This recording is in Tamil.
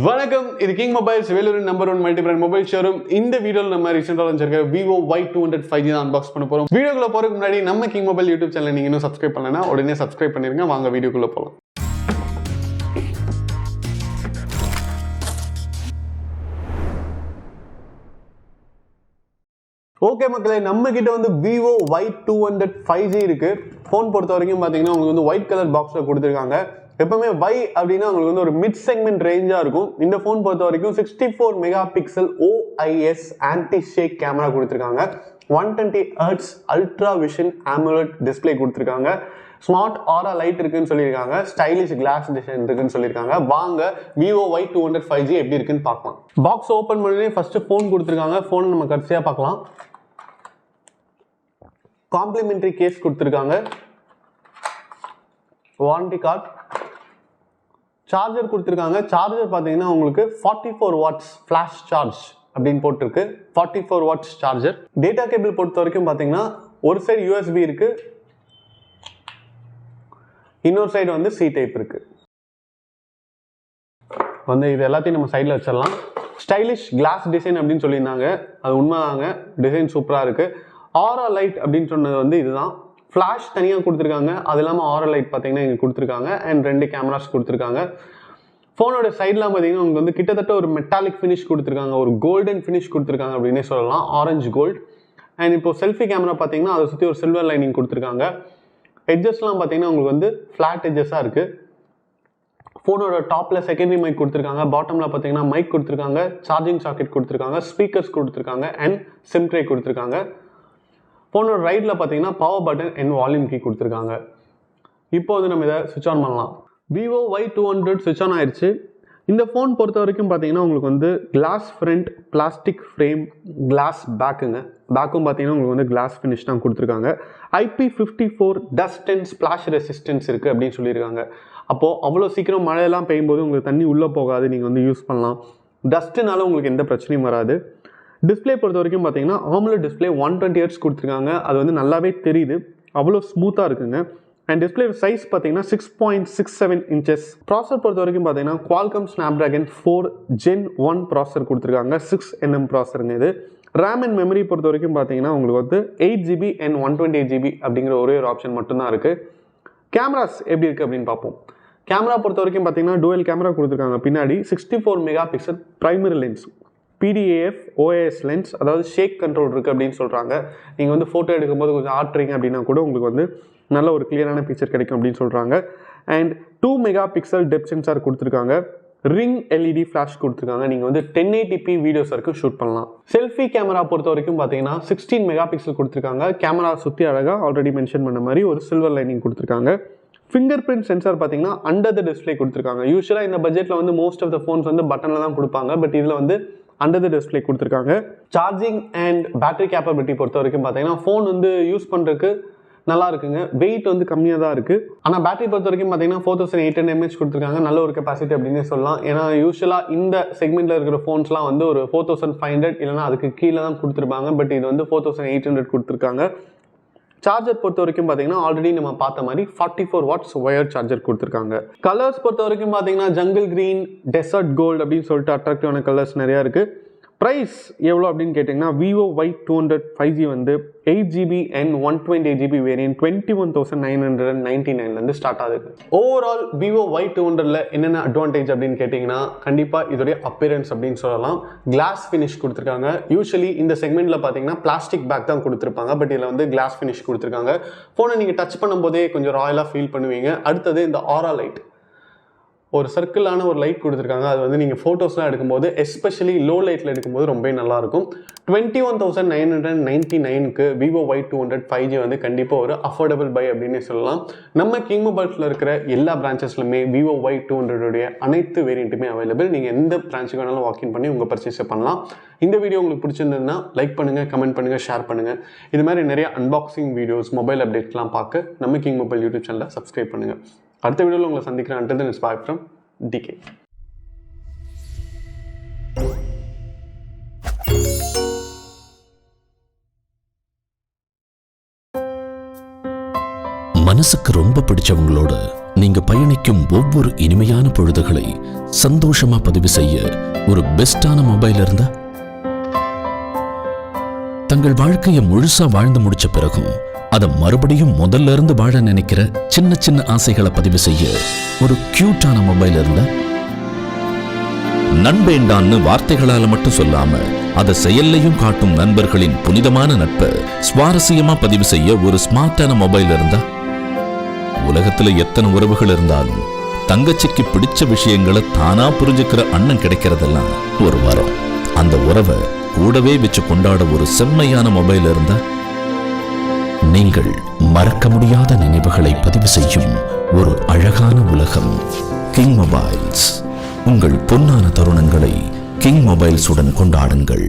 வணக்கம், இது king mobiles Vellore number 1 multi brand mobile showroom. இந்த வீடியோல நம்ம ரீசெண்டா லான்ச் ஆன Vivo Y200 5G தான் அன்பாக்ஸ் பண்ண போறோம். வீடியோக்குள்ள போறதுக்கு முன்னாடி நம்ம கிங் மொபைல் யூடியூப் சேனலை நீங்க இன்னும் சப்ஸ்கிரைப் பண்ணலனா உடனே சப்ஸ்கிரைப் பண்ணிருங்க. வாங்க வீடியோக்குள்ள போலாம். ஓகே மக்களே, நம்ம கிட்ட வந்து Vivo Y200 5G இருக்கு. ஃபோன் பொறுத்த வரைக்கும் பார்த்தீங்கன்னா உங்களுக்கு வந்து ஒயிட் கலர் பாக்ஸில் கொடுத்துருக்காங்க. எப்பவுமே Y அப்படின்னா உங்களுக்கு வந்து ஒரு மிட் செக்மெண்ட் ரேஞ்சாக இருக்கும். இந்த ஃபோன் பொறுத்த வரைக்கும் 64 மெகா பிக்சல் OIS ஆன்டி ஷேக் கேமரா கொடுத்துருக்காங்க. 120 Hz ultra vision AMOLED display கொடுத்துருக்காங்க. ஸ்மார்ட் ஆரா லைட் இருக்குன்னு சொல்லியிருக்காங்க. ஸ்டைலிஷ் கிளாஸ் டிசைன் இருக்குன்னு சொல்லியிருக்காங்க. வாங்க Vivo Y200 5G எப்படி இருக்குன்னு பார்க்கலாம். பாக்ஸ் ஓப்பன் பண்ணி ஃபர்ஸ்ட் ஃபோன் கொடுத்துருக்காங்க. ஃபோன் நம்ம கடைசியாக பார்க்கலாம். காம்ப்ளிமெண்டரி கேஸ் கொடுத்துருக்காங்க. வாரண்டி கார்டு, சார்ஜர் கொடுத்துருக்காங்க. சார்ஜர் பார்த்தீங்கன்னா உங்களுக்கு 44 வாட்ஸ் ஃபிளாஷ் சார்ஜ் அப்படின்னு போட்டிருக்கு. 44 வாட்ஸ் சார்ஜர். டேட்டா கேபிள் பொறுத்த வரைக்கும் பார்த்தீங்கன்னா ஒரு சைடு USB இருக்கு, இன்னொரு சைடு வந்து C டைப் இருக்கு. வந்து இது எல்லாத்தையும் நம்ம சைடில் வச்சிடலாம். ஸ்டைலிஷ் கிளாஸ் டிசைன் அப்படின்னு சொல்லியிருந்தாங்க, அது உண்மைதாங்க. டிசைன் சூப்பராக இருக்கு. ஆரா லைட் அப்படின்னு சொன்னது வந்து இதுதான். ஃப்ளாஷ் தனியாக கொடுத்துருக்காங்க, அது இல்லாமல் ஆரா லைட் பார்த்தீங்கன்னா இங்கே கொடுத்துருக்காங்க. அண்ட் 2 கேமராஸ் கொடுத்துருக்காங்க. ஃபோனோட சைட்லாம் பார்த்தீங்கன்னா உங்களுக்கு வந்து கிட்டத்தட்ட ஒரு மெட்டாலிக் ஃபினிஷ் கொடுத்துருக்காங்க, ஒரு கோல்டன் ஃபினிஷ் கொடுத்துருக்காங்க அப்படின்னே சொல்லலாம். Orange gold. அண்ட் இப்போ செல்ஃபி கேமரா பார்த்தீங்கன்னா அதை சுற்றி ஒரு சில்வர் லைனிங் கொடுத்துருக்காங்க. எட்ஜஸ்லாம் பார்த்தீங்கன்னா உங்களுக்கு வந்து ஃப்ளாட் எட்ஜஸாக இருக்குது. ஃபோனோட டாப்பில் செகண்டரி மைக் கொடுத்துருக்காங்க. பாட்டமில் பார்த்தீங்கன்னா மைக் கொடுத்துருக்காங்க, சார்ஜிங் சாக்கெட் கொடுத்துருக்காங்க, ஸ்பீக்கர்ஸ் கொடுத்துருக்காங்க அண்ட் சிம் ட்ரே கொடுத்துருக்காங்க. ஃபோனோட ரைட்டில் பார்த்தீங்கன்னா power button and volume key கொடுத்துருக்காங்க. இப்போ வந்து நம்ம இதை சுவிட்ச் ஆன் பண்ணலாம். Vivo Y200 சுவிட்ச் ஆன் ஆயிடுச்சு. இந்த ஃபோன் பொறுத்த வரைக்கும் பார்த்தீங்கன்னா உங்களுக்கு வந்து glass front, plastic frame, glass பேக்குங்க. பேக்கும் பார்த்தீங்கன்னா உங்களுக்கு வந்து கிளாஸ் ஃபினிஷ் தான் கொடுத்துருக்காங்க. IP54 dust and splash resistance இருக்குது அப்படின்னு சொல்லியிருக்காங்க. அப்போது அவ்வளோ சீக்கிரம் மழையெல்லாம் பெய்யும்போது உங்களுக்கு தண்ணி உள்ளே போகாது, நீங்கள் வந்து யூஸ் பண்ணலாம். டஸ்ட்டுனால உங்களுக்கு எந்த பிரச்சனையும் வராது. டிஸ்பிளே பொறுத்த வரைக்கும் பார்த்தீங்கன்னா AMOLED டிஸ்பிளே 120 Hz கொடுத்துருக்காங்க. அது வந்து நல்லாவே தெரியுது, அவ்வளோ ஸ்மூத்தாக இருக்குங்க. அண்ட் டிஸ்பிளே சைஸ் பார்த்தீங்கன்னா 6.67 இன்ச்சஸ். ப்ராசர் பொறுத்த வரைக்கும் பார்த்தீங்கன்னா Qualcomm Snapdragon 4 Gen 1 ப்ராசர் கொடுத்துருக்காங்க. 6nm ப்ராசருங்க இது. ரேம் அண்ட் மெமரி பொறுத்த வரைக்கும் பார்த்தீங்கன்னா உங்களுக்கு வந்து 8GB அண்ட் 128GB அப்படிங்கிற ஒரே ஒரு ஆப்ஷன் மட்டும்தான் இருக்குது. கேமராஸ் எப்படி இருக்குது அப்படின்னு பார்ப்போம். கேமரா பொறுத்த வரைக்கும் பார்த்தீங்கன்னா டூவல் கேமரா கொடுத்துருக்காங்க. பின்னாடி 64 mega pixel primary lens, PDAF OIS lens, அதாவது ஷேக் கண்ட்ரோல் இருக்குது அப்படின்னு சொல்கிறாங்க. நீங்கள் வந்து ஃபோட்டோ எடுக்கும்போது கொஞ்சம் ஆட்டுறீங்க அப்படின்னா கூட உங்களுக்கு வந்து நல்ல ஒரு கிளியரான பிக்சர் கிடைக்கும் அப்படின்னு சொல்கிறாங்க. And 2 mega pixel depth sensor கொடுத்துருக்காங்க. ரிங் LED ஃப்ளாஷ் கொடுத்துருக்காங்க. நீங்கள் வந்து 1080p வீடியோஸ் வரைக்கும் ஷூட் பண்ணலாம். செல்ஃபி கேமரா பொறுத்த வரைக்கும் பார்த்தீங்கன்னா 16 மெகா பிக்சல் கொடுத்துருக்காங்க. கேமரா சுற்றி அழகாக ஆல்ரெடி மென்ஷன் பண்ண மாதிரி ஒரு சில்வர் லைனிங் கொடுத்துருக்காங்க. ஃபிங்கர் பிரிண்ட் சென்சார் பார்த்தீங்கன்னா அண்டர் த டிஸ்பிளே கொடுத்துருக்காங்க. யூஸ்வலாக இந்த பட்ஜெட்டில் வந்து மோஸ்ட் ஆஃப் த ஃபோன்ஸ் வந்து பட்டனில் தான் கொடுப்பாங்க, பட் இதில் வந்து அண்டர் த டிஸ்பிளே கொடுத்துருக்காங்க. சார்ஜிங் அண்ட் பேட்டரி கேப்பபிலிட்டி பொறுத்த வரைக்கும் பார்த்தீங்கன்னா ஃபோன் வந்து யூஸ் பண்ணுறதுக்கு நல்லா இருக்குங்க. வெயிட் வந்து கம்மியாக தான் இருக்குது. ஆனால் பேட்டரி பொறுத்த வரைக்கும் பார்த்தீங்கன்னா 4800 mAh கொடுத்துருக்காங்க. நல்ல ஒரு கெப்பாசிட்டி அப்படின்னு சொல்லலாம். ஏன்னா யூஸ்வலாக இந்த செக்மெண்ட்டில் இருக்கிற ஃபோன்ஸ்லாம் வந்து ஒரு 4500 இல்லைனா அதுக்கு கீழே தான் கொடுத்துருப்பாங்க. பட் இது வந்து 4800 கொடுத்துருக்காங்க. சார்ஜர் பொறுத்த வரைக்கும் பார்த்தீங்கன்னா ஆல்ரெடி நம்ம பார்த்த மாதிரி 44 வாட்ஸ் ஒயர் சார்ஜர் கொடுத்துருக்காங்க. கலர்ஸ் பொறுத்த வரைக்கும் பார்த்தீங்கன்னா ஜங்கிள் கிரீன், டெசர்ட் கோல்டு அப்படின்னு சொல்லிட்டு அட்ராக்டிவான கலர்ஸ் நிறையா இருக்குது. ப்ரைஸ் எவ்வளோ அப்படின்னு கேட்டிங்கன்னா Vivo Y200 5G வந்து 8GB and 128GB variant 21,999 start ஆகுது. ஓவரால் Vivo Y200ல என்னென்ன அட்வான்டேஜ் அப்படின்னு கேட்டிங்கன்னா கண்டிப்பாக இதோடைய அப்பியரன்ஸ் அப்படின்னு சொல்லலாம். கிளாஸ் ஃபினிஷ் கொடுத்துருக்காங்க. யூஸ்வலி இந்த செக்மெண்ட்டில் பார்த்தீங்கன்னா பிளாஸ்டிக் பேக் தான் கொடுத்துருப்பாங்க, பட் இதில் வந்து கிளாஸ் ஃபினிஷ் கொடுத்துருக்காங்க. ஃபோனை நீங்கள் டச் பண்ணும்போதே கொஞ்சம் ராயலாக ஃபீல் பண்ணுவீங்க. அடுத்தது இந்த ஆரா லைட், ஒரு சர்க்கிளான ஒரு லைட் கொடுத்துருக்காங்க. அது வந்து நீங்கள் ஃபோட்டோஸ்லாம் எடுக்கும்போது எஸ்பெஷலி லோ லைட்டில் எடுக்கும்போது ரொம்ப நல்லாயிருக்கும். 21,999க்கு Vivo Y200 5G வந்து கண்டிப்பாக ஒரு அஃபோர்டபுள் பை அப்படின்னு சொல்லலாம். நம்ம கிங் மொபைல்ஸில் இருக்கிற எல்லா பிரான்ச்சஸ்லுமே Vivo Y200 அனைத்து வேரியண்ட்டுமே அவைலபிள். நீங்கள் எந்த பிரான்ச்சுக்கு வேணாலும் வாக்கின் பண்ணி உங்கள் பர்ச்சேஸை பண்ணலாம். இந்த வீடியோ உங்களுக்கு பிடிச்சிருந்ததுன்னா லைக் பண்ணுங்கள், கமெண்ட் பண்ணுங்கள், ஷேர் பண்ணுங்கள். இது மாதிரி நிறைய அன்பாக்சிங் வீடியோஸ், மொபைல் அப்டேட்ஸ்லாம் பார்க்க நம்ம கிங் மொபைல் யூடியூப் சேனலை சப்ஸ்கிரைப் பண்ணுங்கள். அடுத்த வீடியோவில் உங்களை சந்திக்கிறேன். Until then, it's bye from DK. மனசுக்கு ரொம்ப பிடிச்சவங்களோட நீங்க பயணிக்கும் ஒவ்வொரு இனிமையான பொழுதுகளை சந்தோஷமா பதிவு செய்ய ஒரு பெஸ்டான மொபைல் இருந்தா, தங்கள் வாழ்க்கையை முழுசா வாழ்ந்து முடிச்ச பிறகும் அதை மறுபடியும் முதல்ல இருந்து வாழ நினைக்கிற சின்ன சின்ன ஆசைகளை பதிவு செய்ய ஒரு கியூட்டான மொபைல் இருந்தா, நண்பேண்டான்னு வார்த்தைகளால மட்டும் சொல்லாம அதை செயல்லையும் காட்டும் நண்பர்களின் புனிதமான நட்பை சுவாரஸ்யமா பதிவு செய்ய ஒரு ஸ்மார்ட்டான மொபைல் இருந்தா, உலகத்துல எத்தனை உறவுகள் இருந்தாலும் தங்கச்சிக்கு பிடிச்ச விஷயங்களை தானா புரிஞ்சுக்கிற அண்ணன் கிடைக்கிறதெல்லாம் ஒரு வரம். அந்த உறவை கூடவே வச்சு கொண்டாட ஒரு செம்மையான மொபைல் இருந்தா, நீங்கள் மறக்க முடியாத நினைவுகளை பதிவு செய்யும் ஒரு அழகான உலகம் கிங் மொபைல்ஸ். உங்கள் பொன்னான தருணங்களை கிங் மொபைல்ஸுடன் கொண்டாடுங்கள்.